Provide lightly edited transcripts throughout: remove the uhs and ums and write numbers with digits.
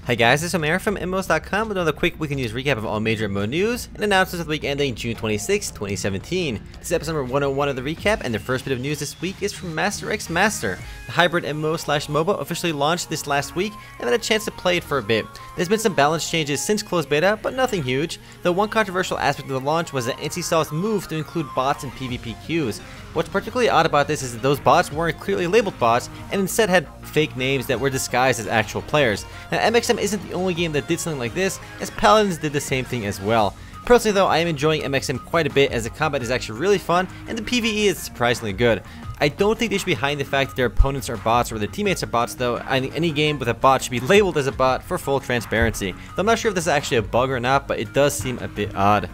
Hi guys, this is Omar from MMOs.com with another quick weekly news recap of all major MMO news and announcements of the week ending June 26, 2017. This is episode number 101 of the recap, and the first bit of news this week is from Master X Master. The hybrid MMO/MOBA officially launched this last week, and I had a chance to play it for a bit. There's been some balance changes since closed beta, but nothing huge. The one controversial aspect of the launch was that NCSoft's move to include bots in PvP queues. What's particularly odd about this is that those bots weren't clearly labeled bots and instead had fake names that were disguised as actual players. Now, MXM isn't the only game that did something like this, as Paladins did the same thing as well. Personally though, I am enjoying MXM quite a bit, as the combat is actually really fun and the PvE is surprisingly good. I don't think they should be hiding the fact that their opponents are bots or their teammates are bots though. I think any game with a bot should be labeled as a bot for full transparency. Though I'm not sure if this is actually a bug or not, but it does seem a bit odd.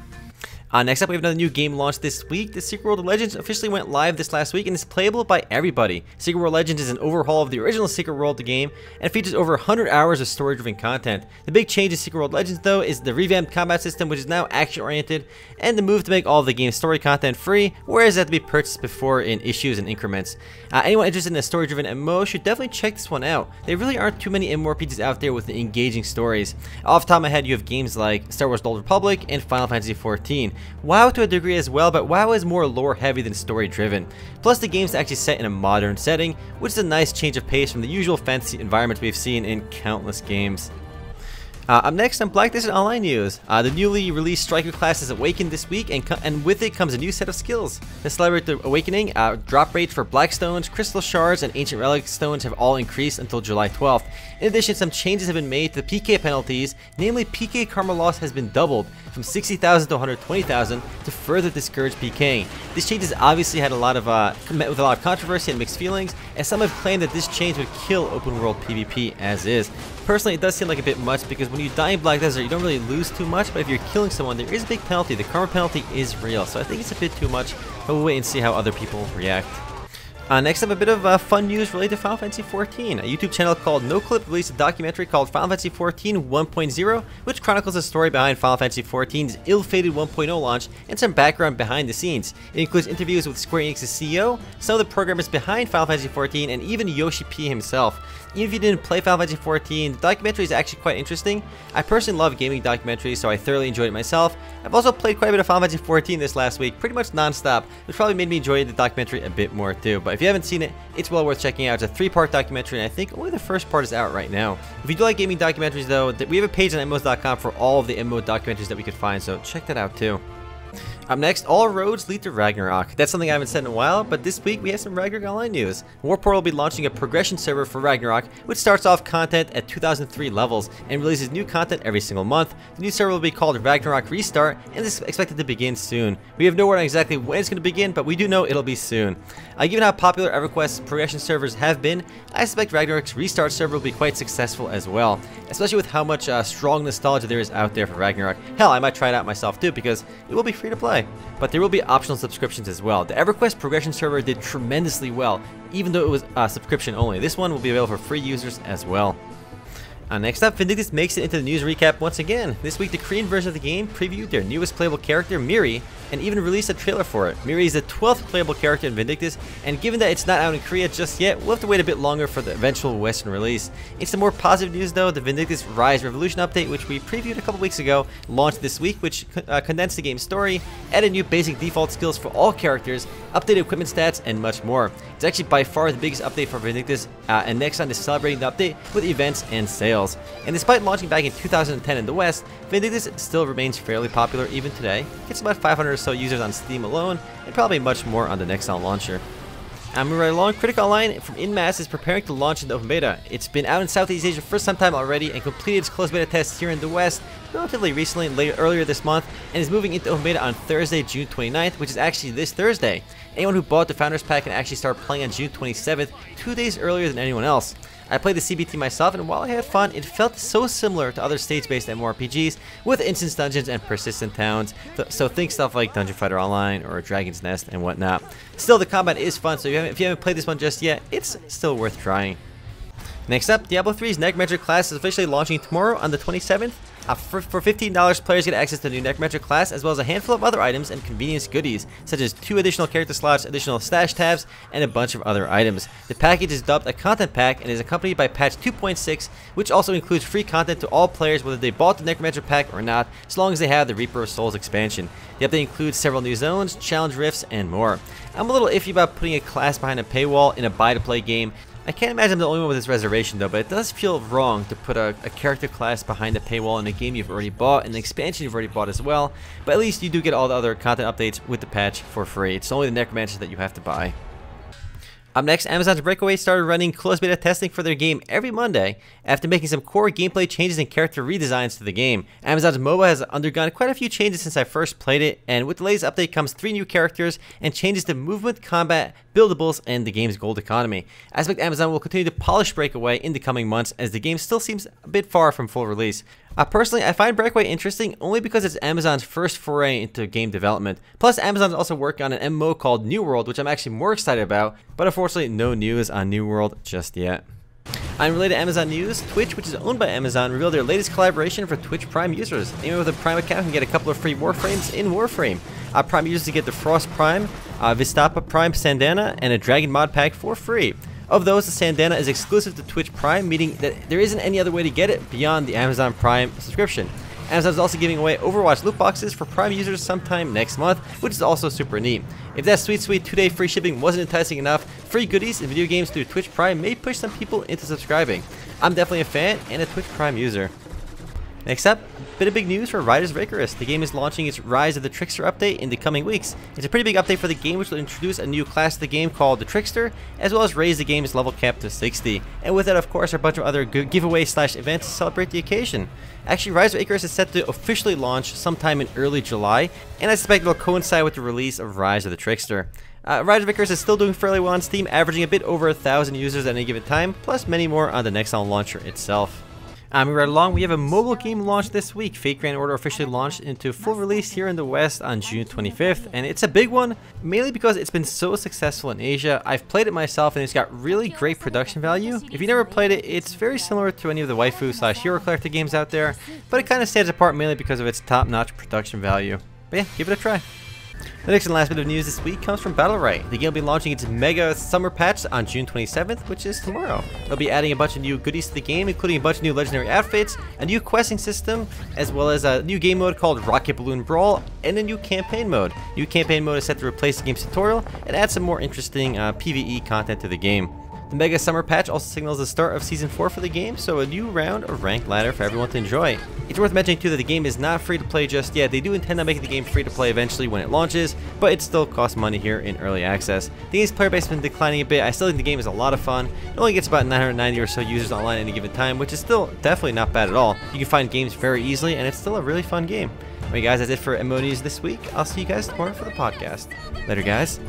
Next up, we have another new game launched this week. The Secret World of Legends officially went live this last week and is playable by everybody. Secret World Legends is an overhaul of the original Secret World game and features over 100 hours of story-driven content. The big change in Secret World Legends, though, is the revamped combat system, which is now action-oriented, and the move to make all of the game's story content free, whereas it had to be purchased before in issues and increments. Anyone interested in a story-driven MMO should definitely check this one out. There really aren't too many MMORPGs out there with engaging stories. Off the top of my head, you have games like Star Wars: The Old Republic and Final Fantasy XIV. WoW to a degree as well, but WoW is more lore heavy than story driven. Plus the game's actually set in a modern setting, which is a nice change of pace from the usual fantasy environments we've seen in countless games. Up next on Blacklisted Online news, the newly released Striker class has awakened this week, and with it comes a new set of skills. To celebrate the awakening, drop rates for Black Stones, Crystal Shards, and Ancient Relic Stones have all increased until July 12th. In addition, some changes have been made to the PK penalties, namely PK karma loss has been doubled from 60,000 to 120,000 to further discourage PKing. This change has obviously had met with a lot of controversy and mixed feelings, as some have claimed that this change would kill open world PvP as is. Personally, it does seem like a bit much, because when you die in Black Desert, you don't really lose too much, but if you're killing someone, there is a big penalty. The karma penalty is real, so I think it's a bit too much, but we'll wait and see how other people react. Next up, a bit of fun news related to Final Fantasy XIV. A YouTube channel called NoClip released a documentary called Final Fantasy XIV 1.0, which chronicles the story behind Final Fantasy XIV's ill-fated 1.0 launch and some background behind the scenes. It includes interviews with Square Enix's CEO, some of the programmers behind Final Fantasy XIV, and even Yoshi P himself. Even if you didn't play Final Fantasy XIV, the documentary is actually quite interesting. I personally love gaming documentaries, so I thoroughly enjoyed it myself. I've also played quite a bit of Final Fantasy XIV this last week, pretty much non-stop, which probably made me enjoy the documentary a bit more too. But if you haven't seen it, it's well worth checking out. It's a 3-part documentary, and I think only the first part is out right now. If you do like gaming documentaries though, we have a page on MMOs.com for all of the MMO documentaries that we could find, so check that out too. Up next, all roads lead to Ragnarok. That's something I haven't said in a while, but this week we have some Ragnarok Online news. Warport will be launching a progression server for Ragnarok, which starts off content at 2003 levels and releases new content every single month. The new server will be called Ragnarok Restart and is expected to begin soon. We have no word on exactly when it's going to begin, but we do know it'll be soon. Given how popular EverQuest's progression servers have been, I suspect Ragnarok's Restart server will be quite successful as well, especially with how much strong nostalgia there is out there for Ragnarok. Hell, I might try it out myself too, because it will be free to play. But there will be optional subscriptions as well. The EverQuest progression server did tremendously well, even though it was subscription only. This one will be available for free users as well. Next up, Vindictus makes it into the news recap once again. This week, the Korean version of the game previewed their newest playable character, Miri, and even released a trailer for it. Miri is the 12th playable character in Vindictus, and given that it's not out in Korea just yet, we'll have to wait a bit longer for the eventual Western release. In some more positive news though, the Vindictus Rise Revolution update, which we previewed a couple weeks ago, launched this week, which condensed the game's story, added new basic default skills for all characters, updated equipment stats, and much more. It's actually by far the biggest update for Vindictus, and next on is celebrating the update with events and sales. And despite launching back in 2010 in the West, Vindictus still remains fairly popular even today. Gets about 500 or so users on Steam alone, and probably much more on the Nexon launcher. Moving right along, Kritika Online from Inmass is preparing to launch into open beta. It's been out in Southeast Asia for some time already and completed its closed beta test here in the West relatively recently, earlier this month, and is moving into open beta on Thursday, June 29th, which is actually this Thursday. Anyone who bought the Founders Pack can actually start playing on June 27th, 2 days earlier than anyone else. I played the CBT myself, and while I had fun, it felt so similar to other stage-based MMORPGs with instance dungeons and persistent towns, so think stuff like Dungeon Fighter Online or Dragon's Nest and whatnot. Still, the combat is fun, so if you haven't played this one just yet, it's still worth trying. Next up, Diablo 3's Necromancer class is officially launching tomorrow on the 27th. For $15, players get access to the new Necromancer class, as well as a handful of other items and convenience goodies, such as 2 additional character slots, additional stash tabs, and a bunch of other items. The package is dubbed a content pack and is accompanied by patch 2.6, which also includes free content to all players whether they bought the Necromancer pack or not, as long as they have the Reaper of Souls expansion. The update includes several new zones, challenge rifts, and more. I'm a little iffy about putting a class behind a paywall in a buy-to-play game. I can't imagine I'm the only one with this reservation though, but it does feel wrong to put a character class behind a paywall in a game you've already bought and an expansion you've already bought as well, but at least you do get all the other content updates with the patch for free. It's only the Necromancers that you have to buy. Up next, Amazon's Breakaway started running closed beta testing for their game every Monday after making some core gameplay changes and character redesigns to the game. Amazon's MOBA has undergone quite a few changes since I first played it, and with the latest update comes 3 new characters and changes to movement, combat, buildables, and the game's gold economy. I expect Amazon will continue to polish Breakaway in the coming months as the game still seems a bit far from full release. Personally, I find Breakaway interesting only because it's Amazon's first foray into game development. Plus, Amazon's also working on an MMO called New World, which I'm actually more excited about, but unfortunately no news on New World just yet. Unrelated Amazon news, Twitch, which is owned by Amazon, revealed their latest collaboration for Twitch Prime users. Anyone with a Prime account can get a couple of free Warframes in Warframe. Prime users get the Frost Prime, Vistapa Prime Sandana, and a Dragon mod pack for free. Of those, the Sandana is exclusive to Twitch Prime, meaning that there isn't any other way to get it beyond the Amazon Prime subscription. Amazon is also giving away Overwatch loot boxes for Prime users sometime next month, which is also super neat. If that sweet 2-day free shipping wasn't enticing enough, free goodies and video games through Twitch Prime may push some people into subscribing. I'm definitely a fan and a Twitch Prime user. Next up, a bit of big news for Riders of Icarus. The game is launching its Rise of the Trickster update in the coming weeks. It's a pretty big update for the game, which will introduce a new class to the game called the Trickster, as well as raise the game's level cap to 60. And with that, of course, are a bunch of other giveaways/events to celebrate the occasion. Actually, Rise of Icarus is set to officially launch sometime in early July, and I suspect it will coincide with the release of Rise of the Trickster. Rise of Icarus is still doing fairly well on Steam, averaging a bit over 1,000 users at any given time, plus many more on the Nexon launcher itself. Moving right along, we have a mobile game launch this week. Fate Grand Order officially launched into full release here in the West on June 25th, and it's a big one, mainly because it's been so successful in Asia. I've played it myself, and it's got really great production value. If you never played it, it's very similar to any of the waifu/hero collector games out there, but it kind of stands apart mainly because of its top-notch production value. But yeah, give it a try. The next and last bit of news this week comes from Battlerite. The game will be launching its mega summer patch on June 27th, which is tomorrow. They'll be adding a bunch of new goodies to the game, including a bunch of new legendary outfits, a new questing system, as well as a new game mode called Rocket Balloon Brawl, and a new campaign mode. New campaign mode is set to replace the game's tutorial and add some more interesting PvE content to the game. The Mega Summer Patch also signals the start of Season 4 for the game, so a new round of ranked ladder for everyone to enjoy. It's worth mentioning too that the game is not free to play just yet. They do intend on making the game free to play eventually when it launches, but it still costs money here in early access. The game's player base has been declining a bit. I still think the game is a lot of fun. It only gets about 990 or so users online at any given time, which is still definitely not bad at all. You can find games very easily, and it's still a really fun game. Alright guys, that's it for MMO News this week. I'll see you guys tomorrow for the podcast. Later guys.